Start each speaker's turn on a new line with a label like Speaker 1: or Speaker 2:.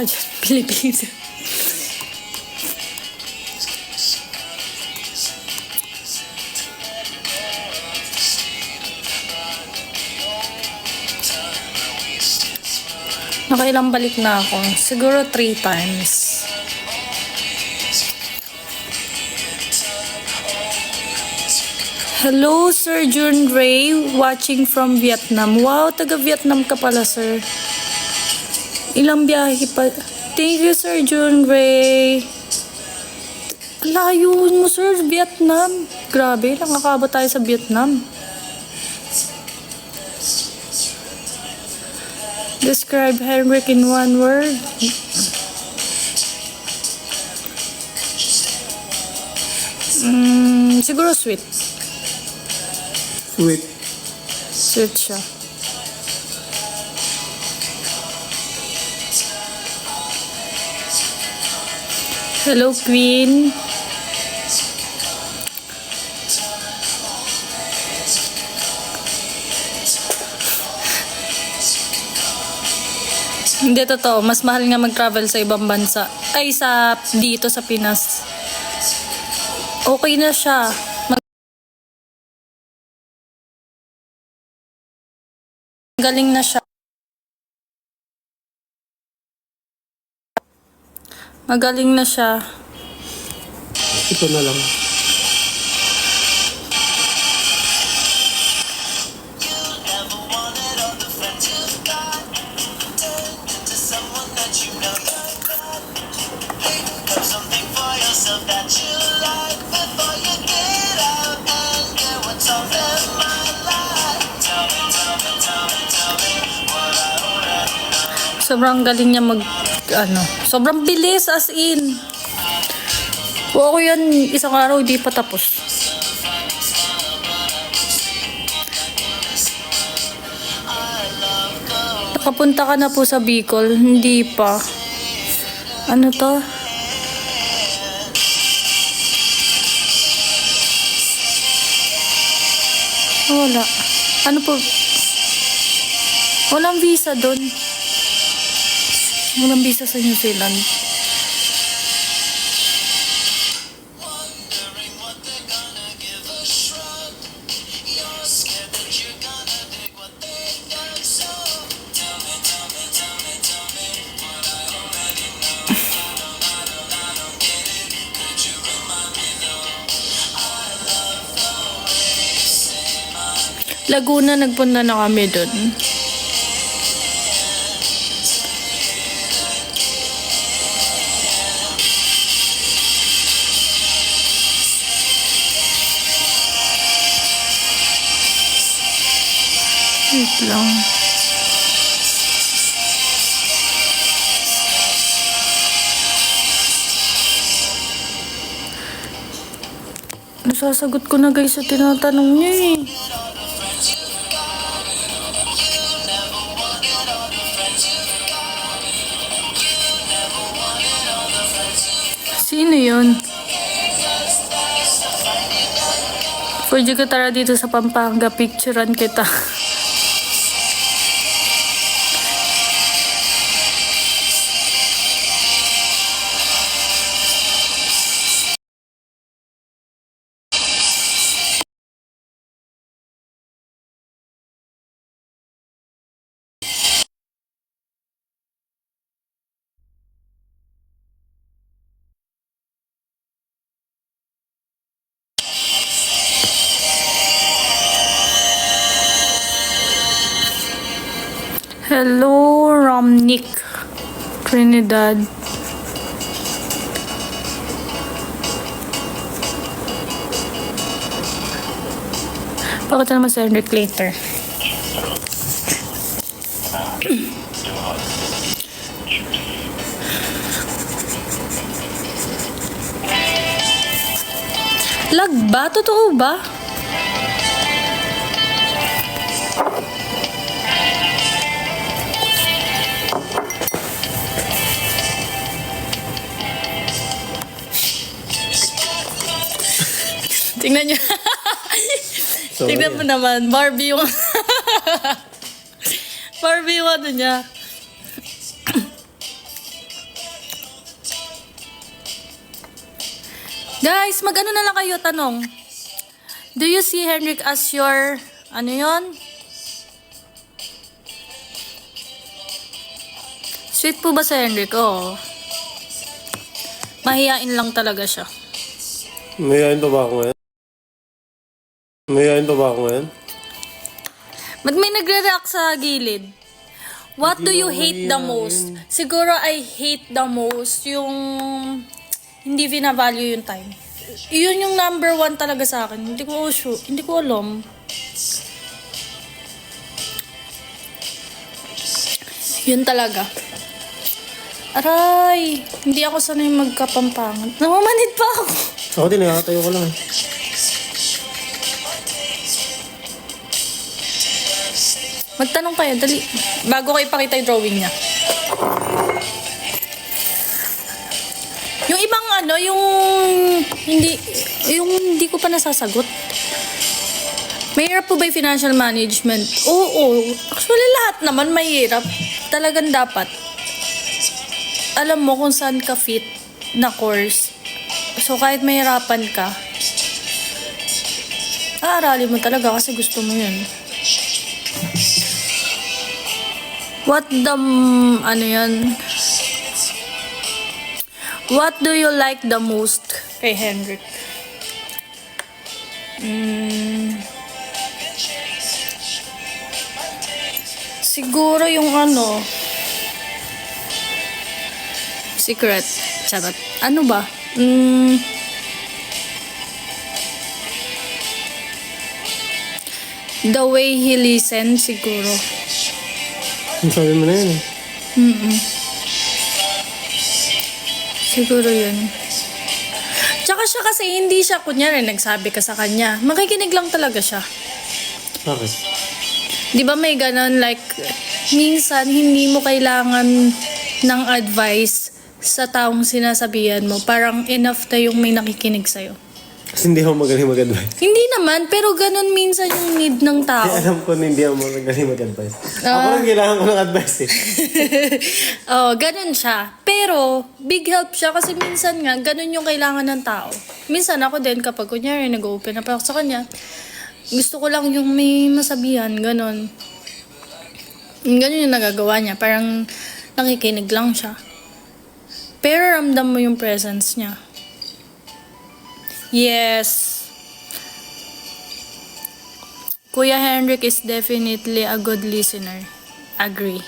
Speaker 1: ka dyan, Pilipinas. Nakailang balik na ako. Siguro 3 times. Hello, Sir Jun Ray, watching from Vietnam. Wow, taga-Vietnam ka pala, sir. Ilang biyahe pa. Thank you, Sir Jun Ray. Layo mo, sir. Vietnam. Grabe, nakakabot tayo sa Vietnam. Describe Henrik in one word. Siguro sweet.
Speaker 2: Sweet.
Speaker 1: Sweet siya. Hello, Queen. Hindi totoo. Mas mahal nga mag-travel sa ibang bansa. Ay, dito sa Pinas. Okay na siya. Galing na siya. Magaling na siya.
Speaker 2: Ito na lang.
Speaker 1: Sobrang galing niya sobrang bilis as in. Kung ako yan, isang araw hindi pa tapos. Nakapunta ka na po sa Bicol? Hindi pa. Ano to? Wala. Ano po? Walang visa doon. Walang visa sa New Zealand. Laguna, nagpunta na kami doon. Wait lang. Nasasagot ko na guys sa tinatanong niya eh. Sino yun? Pwede ka tara dito sa Pampanga, picturean kita. Hello, Romnick, Trinidad. Pakita naman sa Henrik later. Lag ba? Totoo ba? Tingnan nyo. Tingnan mo naman. Barbie yung... Barbie yung ano niya. Guys, mag-ano na lang kayo, tanong. Do you see Henrik as your, ano yon? Sweet po ba si Henrik? Oo. Mahiyain lang talaga siya.
Speaker 2: Mayayain pa ba ako ngayon? Mayayain pa ba ako ngayon?
Speaker 1: Ba't may nagre-react sa gilid? What do you hate the most? Siguro I hate the most yung hindi vina-value yung time. Yun yung number 1 talaga sa akin. Hindi ko alam. Yun talaga. Aray, hindi ako sanay magkapampangan. Namamanid pa ako.
Speaker 2: Ako din, nakatayo ko lang eh.
Speaker 1: Magtanong kayo, dali. Bago ko ipakita yung drawing niya. Yung ibang ano, yung hindi ko pa nasasagot. Mahirap po ba yung financial management? Oo. Actually, lahat naman mahirap. Talagang dapat. Alam mo kung saan ka fit na course. So, kahit mahirapan ka, aaralin mo talaga kasi gusto mo yun. What do you like the most kay Henrik? Siguro yung secret. Charot. Ano ba? The way he listens, siguro.
Speaker 2: Sabi mo na yun eh.
Speaker 1: Siguro yun. Tsaka siya kasi hindi siya, kunyari, nagsabi ka sa kanya. Makikinig lang talaga siya.
Speaker 2: Bakit?
Speaker 1: Di ba may ganon, like, minsan hindi mo kailangan ng advice sa taong sinasabihan mo. Parang enough na yung may nakikinig sa'yo.
Speaker 2: Kasi hindi ako magaling mag-advise.
Speaker 1: Hindi naman, pero ganon minsan yung need ng tao.
Speaker 2: Eh, alam ko na hindi ako magaling mag-advise. Ako lang kailangan ko ng advice eh.
Speaker 1: Oh, ganon siya. Pero, big help siya kasi minsan nga, ganon yung kailangan ng tao. Minsan ako din, kapag kunyari, nag-open up ako sa kanya, gusto ko lang yung may masabihan, ganon. Ganon yung nagagawa niya. Parang nakikinig lang siya. Pero ramdam mo yung presence niya. Yes. Kuya Henrik is definitely a good listener. Agree.